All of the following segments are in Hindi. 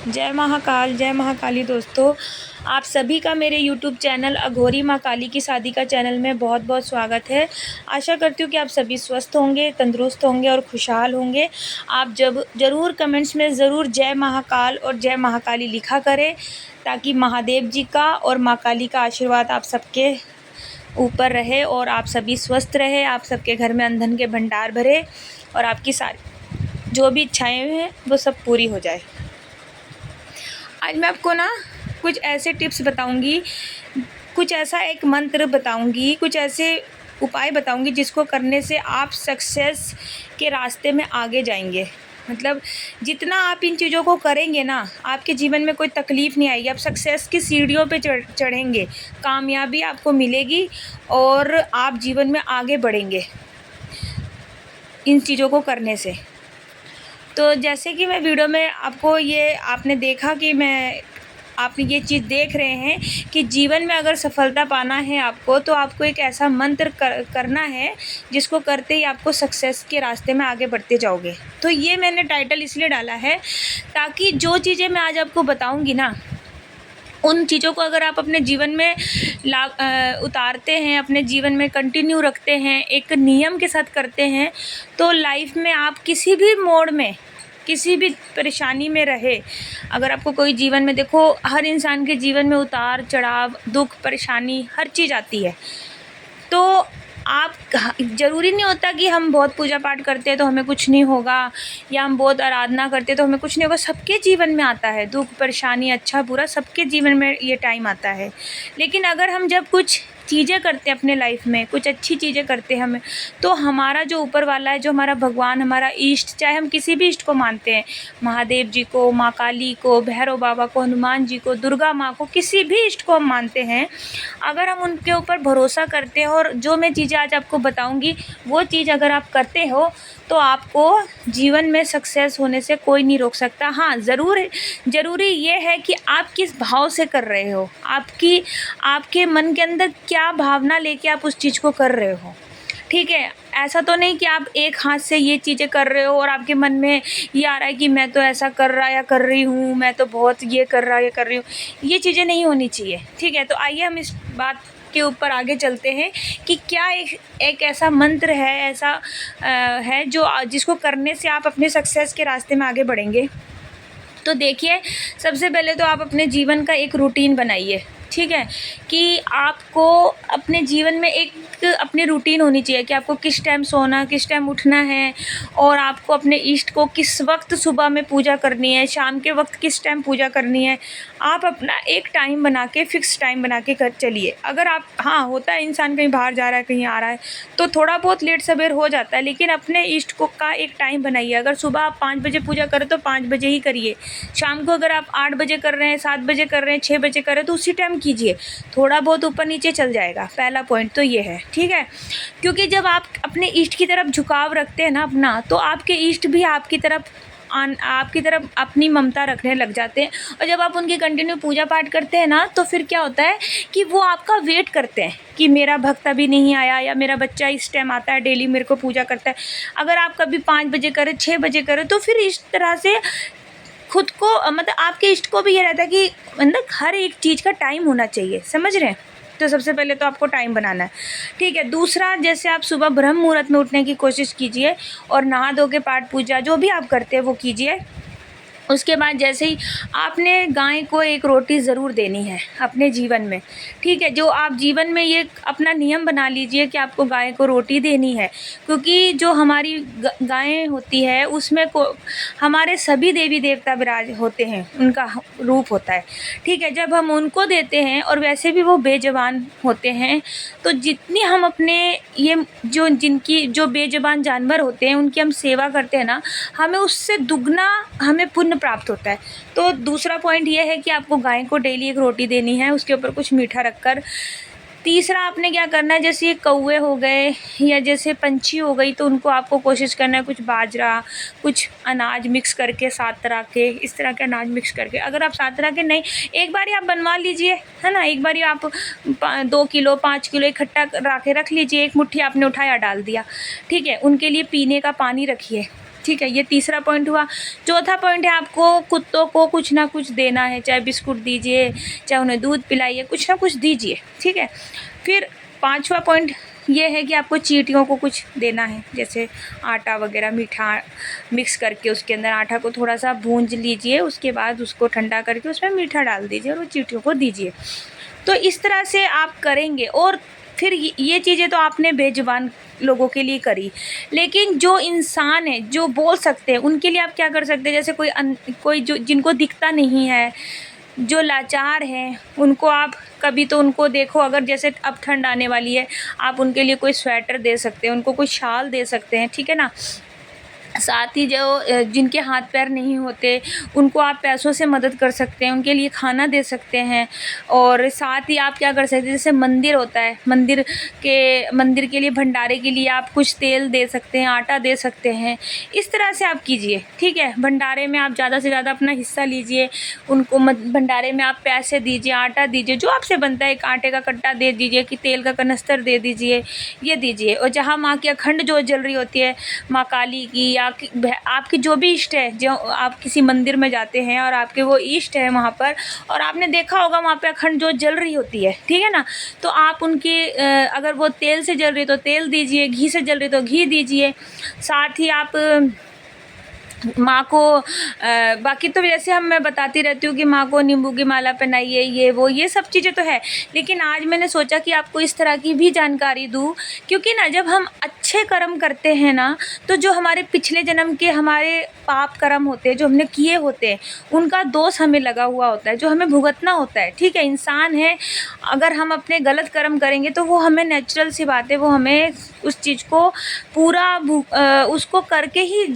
जय महाकाल, जय महाकाली दोस्तों। आप सभी का मेरे YouTube चैनल अघोरी माँ काली की शादी का चैनल में बहुत बहुत स्वागत है। आशा करती हूँ कि आप सभी स्वस्थ होंगे, तंदुरुस्त होंगे और खुशहाल होंगे। आप जब ज़रूर कमेंट्स में ज़रूर जय महाकाल और जय महाकाली लिखा करें, ताकि महादेव जी का और माँ काली का आशीर्वाद आप सबके ऊपर रहे और आप सभी स्वस्थ रहे, आप सबके घर में अन्न धन के भंडार भरे और आपकी सारी जो भी इच्छाएँ हैं वो सब पूरी हो जाए। आज मैं आपको ना कुछ ऐसे टिप्स बताऊंगी, कुछ ऐसा एक मंत्र बताऊंगी, कुछ ऐसे उपाय बताऊंगी जिसको करने से आप सक्सेस के रास्ते में आगे जाएंगे। मतलब जितना आप इन चीज़ों को करेंगे ना, आपके जीवन में कोई तकलीफ़ नहीं आएगी। आप सक्सेस की सीढ़ियों पे चढ़ेंगे, कामयाबी आपको मिलेगी और आप जीवन में आगे बढ़ेंगे इन चीज़ों को करने से। तो जैसे कि मैं वीडियो में आपको ये आपने देखा कि आप ये चीज़ देख रहे हैं कि जीवन में अगर सफलता पाना है आपको, तो आपको एक ऐसा मंत्र करना है जिसको करते ही आपको सक्सेस के रास्ते में आगे बढ़ते जाओगे। तो ये मैंने टाइटल इसलिए डाला है ताकि जो चीज़ें मैं आज आपको बताऊंगी ना, उन चीज़ों को अगर आप अपने जीवन में उतारते हैं, अपने जीवन में कंटिन्यू रखते हैं, एक नियम के साथ करते हैं, तो लाइफ में आप किसी भी मोड़ में, किसी भी परेशानी में रहे, अगर आपको कोई जीवन में, देखो हर इंसान के जीवन में उतार चढ़ाव, दुख, परेशानी हर चीज़ आती है। तो आप ज़रूरी नहीं होता कि हम बहुत पूजा पाठ करते हैं तो हमें कुछ नहीं होगा, या हम बहुत आराधना करते हैं तो हमें कुछ नहीं होगा। सबके जीवन में आता है दुख, परेशानी, अच्छा बुरा, सबके जीवन में ये टाइम आता है। लेकिन अगर हम जब कुछ चीज़ें करते हैं अपने लाइफ में, कुछ अच्छी चीज़ें करते हैं हमें, तो हमारा जो ऊपर वाला है, जो हमारा भगवान, हमारा इष्ट, चाहे हम किसी भी इष्ट को मानते हैं, महादेव जी को, माँ काली को, भैरव बाबा को, हनुमान जी को, दुर्गा माँ को, किसी भी इष्ट को हम मानते हैं, अगर हम उनके ऊपर भरोसा करते हैं और जो मैं चीज़ें आज आपको बताऊंगी वो चीज़ अगर आप करते हो, तो आपको जीवन में सक्सेस होने से कोई नहीं रोक सकता। हाँ, ज़रूरी ये है कि आप किस भाव से कर रहे हो, आपके मन के अंदर क्या भावना लेके आप उस चीज़ को कर रहे हो। ठीक है, ऐसा तो नहीं कि आप एक हाथ से ये चीज़ें कर रहे हो और आपके मन में ये आ रहा है कि मैं तो ऐसा कर रहा या कर रही हूँ, मैं तो बहुत ये कर रहा या कर रही हूँ। ये चीज़ें नहीं होनी चाहिए। ठीक है, तो आइए हम इस बात के ऊपर आगे चलते हैं कि क्या एक ऐसा मंत्र है, ऐसा है जो जिसको करने से आप अपने सक्सेस के रास्ते में आगे बढ़ेंगे। तो देखिए, सबसे पहले तो आप अपने जीवन का एक रूटीन बनाइए। ठीक है, कि आपको अपने जीवन में एक अपनी रूटीन होनी चाहिए कि आपको किस टाइम सोना, किस टाइम उठना है, और आपको अपने इष्ट को किस वक्त सुबह में पूजा करनी है, शाम के वक्त किस टाइम पूजा करनी है। आप अपना एक टाइम बना के, फिक्स टाइम बना के कर चलिए। अगर आप, हाँ होता है इंसान कहीं बाहर जा रहा है, कहीं आ रहा है, तो थोड़ा बहुत लेट सवेर हो जाता है, लेकिन अपने इष्ट को का एक टाइम बनाइए। अगर सुबह आप 5 बजे पूजा करें तो 5 बजे ही करिए। शाम को अगर आप 8 बजे कर रहे हैं, 7 बजे कर रहे हैं, 6 बजे कर रहे हैं, तो उसी टाइम कीजिए। थोड़ा बहुत ऊपर नीचे चल जाएगा। पहला पॉइंट तो ये है। ठीक है, क्योंकि जब आप अपने इष्ट की तरफ झुकाव रखते हैं ना अपना, तो आपके इष्ट भी आपकी तरफ अपनी ममता रखने लग जाते हैं। और जब आप उनकी कंटिन्यू पूजा पाठ करते हैं ना, तो फिर क्या होता है कि वो आपका वेट करते हैं कि मेरा भक्त अभी नहीं आया, या मेरा बच्चा इस टाइम आता है, डेली मेरे को पूजा करता है। अगर आप कभी 5 बजे करें, 6 बजे करें, तो फिर इस तरह से खुद को, मतलब आपके इष्ट को भी ये रहता है कि मतलब हर एक चीज़ का टाइम होना चाहिए। समझ रहे हैं? तो सबसे पहले तो आपको टाइम बनाना है। ठीक है, दूसरा, जैसे आप सुबह ब्रह्म मुहूर्त में उठने की कोशिश कीजिए और नहा धो के पाठ पूजा जो भी आप करते हैं वो कीजिए। उसके बाद जैसे ही आपने गाय को एक रोटी ज़रूर देनी है अपने जीवन में। ठीक है, जो आप जीवन में ये अपना नियम बना लीजिए कि आपको गाय को रोटी देनी है, क्योंकि जो हमारी गायें होती है उसमें हमारे सभी देवी देवता विराज होते हैं, उनका रूप होता है। ठीक है, जब हम उनको देते हैं, और वैसे भी वो बेज़ुबान होते हैं, तो जितनी हम अपने ये जो बेज़ुबान जानवर होते हैं उनकी हम सेवा करते हैं ना, हमें उससे दुगना हमें पुण्य प्राप्त होता है। तो दूसरा पॉइंट ये है कि आपको गाय को डेली एक रोटी देनी है, उसके ऊपर कुछ मीठा रखकर। तीसरा, आपने क्या करना है, जैसे कौवे हो गए या जैसे पंछी हो गई, तो उनको आपको कोशिश करना है कुछ बाजरा, कुछ अनाज मिक्स करके, 7 तरह के, इस तरह के अनाज मिक्स करके। अगर आप 7 तरह के नहीं, एक बार आप बनवा लीजिए, है ना, एक बार आप 2 किलो 5 किलो इकट्ठा रख लीजिए। एक मुट्ठी आपने उठाया, डाल दिया। ठीक है, उनके लिए पीने का पानी रखिए। ठीक है, ये तीसरा पॉइंट हुआ। चौथा पॉइंट है आपको कुत्तों को कुछ ना कुछ देना है, चाहे बिस्कुट दीजिए, चाहे उन्हें दूध पिलाइए, कुछ ना कुछ दीजिए, ठीक है। फिर पांचवा पॉइंट ये है कि आपको चींटियों को कुछ देना है, जैसे आटा वगैरह मीठा मिक्स करके उसके अंदर आटा को थोड़ा सा भूंज लीजिए, उसके बाद उसको ठंडा करके उसमें मीठा डाल दीजिए और वो चींटियों को दीजिए। तो इस तरह से आप करेंगे। और फिर ये चीज़ें तो आपने बेजुबान लोगों के लिए करी, लेकिन जो इंसान है जो बोल सकते हैं उनके लिए आप क्या कर सकते हैं, जैसे कोई जो जिनको दिखता नहीं है, जो लाचार हैं, उनको आप कभी तो उनको देखो, अगर जैसे अब ठंड आने वाली है, आप उनके लिए कोई स्वेटर दे सकते हैं, उनको कोई शाल दे सकते हैं, ठीक है ना। साथ ही जो जिनके हाथ पैर नहीं होते उनको आप पैसों से मदद कर सकते हैं, उनके लिए खाना दे सकते हैं। और साथ ही आप क्या कर सकते हैं, जैसे मंदिर होता है, मंदिर के लिए भंडारे के लिए आप कुछ तेल दे सकते हैं, आटा दे सकते हैं। इस तरह से आप कीजिए, ठीक है। भंडारे में आप ज़्यादा से ज़्यादा अपना हिस्सा लीजिए, उनको भंडारे में आप पैसे दीजिए, आटा दीजिए, जो आपसे बनता है, एक आटे का कट्टा दे दीजिए कि तेल का कनस्तर दे दीजिए, ये दीजिए। और जहाँ माँ की अखंड जोत जल रही होती है, माँ काली की या आपकी जो भी इष्ट है, जो आप किसी मंदिर में जाते हैं और आपके वो इष्ट है वहाँ पर, और आपने देखा होगा वहाँ पे अखंड जोत जल रही होती है, ठीक है ना। तो आप उनके अगर वो तेल से जल रही है तो तेल दीजिए, घी से जल रही तो घी दीजिए। साथ ही आप माँ को बाकी तो जैसे मैं बताती रहती हूँ कि माँ को नींबू की माला पहनाइए, ये सब चीज़ें तो है, लेकिन आज मैंने सोचा कि आपको इस तरह की भी जानकारी दूँ, क्योंकि ना जब हम अच्छे कर्म करते हैं ना, तो जो हमारे पिछले जन्म के हमारे पाप कर्म होते हैं, जो हमने किए होते हैं, उनका दोष हमें लगा हुआ होता है, जो हमें भुगतना होता है, ठीक है। इंसान है, अगर हम अपने गलत कर्म करेंगे तो वो हमें नेचुरल सी बात है, वो हमें उस चीज़ को पूरा उसको करके ही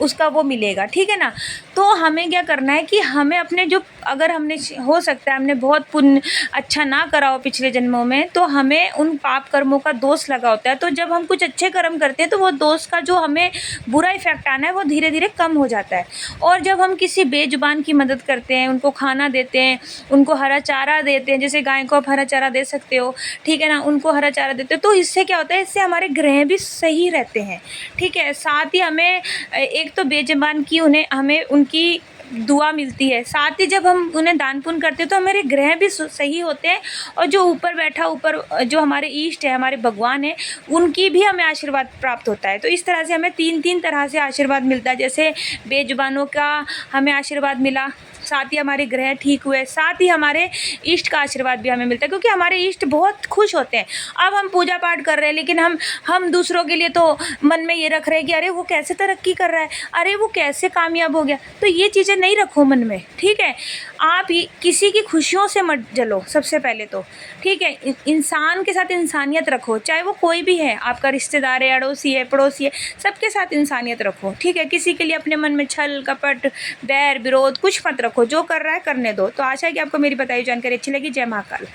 उसका वो मिलेगा, ठीक है ना। तो हमें क्या करना है कि हमें अपने जो, अगर हमने हो सकता है हमने बहुत पुण्य अच्छा ना करा हो पिछले जन्मों में, तो हमें उन पाप कर्मों का दोष लगा होता है। तो जब हम कुछ अच्छे कर्म करते हैं तो वो दोष का जो हमें बुरा इफ़ेक्ट आना है वो धीरे धीरे कम हो जाता है। और जब हम किसी बेजुबान की मदद करते हैं, उनको खाना देते हैं, उनको हरा चारा देते हैं, जैसे गाय को आप हरा चारा दे सकते हो, ठीक है ना, उनको हरा चारा देते हो, तो इससे क्या होता है, इससे हमारे ग्रह भी सही रहते हैं, ठीक है। साथ ही हमें एक तो बेजुबान की हमें उनकी दुआ मिलती है, साथ ही जब हम उन्हें दान पुण्य करते हैं तो हमारे ग्रह भी सही होते हैं, और जो ऊपर जो हमारे इष्ट है, हमारे भगवान है, उनकी भी हमें आशीर्वाद प्राप्त होता है। तो इस तरह से हमें तीन तरह से आशीर्वाद मिलता है, जैसे बेजुबानों का हमें आशीर्वाद मिला, साथ ही हमारे ग्रह ठीक हुए, साथ ही हमारे इष्ट का आशीर्वाद भी हमें मिलता है, क्योंकि हमारे इष्ट बहुत खुश होते हैं। अब हम पूजा पाठ कर रहे हैं, लेकिन हम दूसरों के लिए तो मन में ये रख रहे हैं कि अरे वो कैसे तरक्की कर रहा है, अरे वो कैसे कामयाब हो गया। तो ये चीज़ें नहीं रखो मन में, ठीक है। आप किसी की खुशियों से मत जलो सबसे पहले तो, ठीक है। इंसान के साथ इंसानियत रखो, चाहे वो कोई भी है, आपका रिश्तेदार है, अड़ोसी है, पड़ोसी है, सबके साथ इंसानियत रखो, ठीक है। किसी के लिए अपने मन में छल कपट बैर विरोध कुछ मत रखो, जो कर रहा है करने दो। तो आशा है कि आपको मेरी बताई जानकारी अच्छी लगी। जय महाकाल।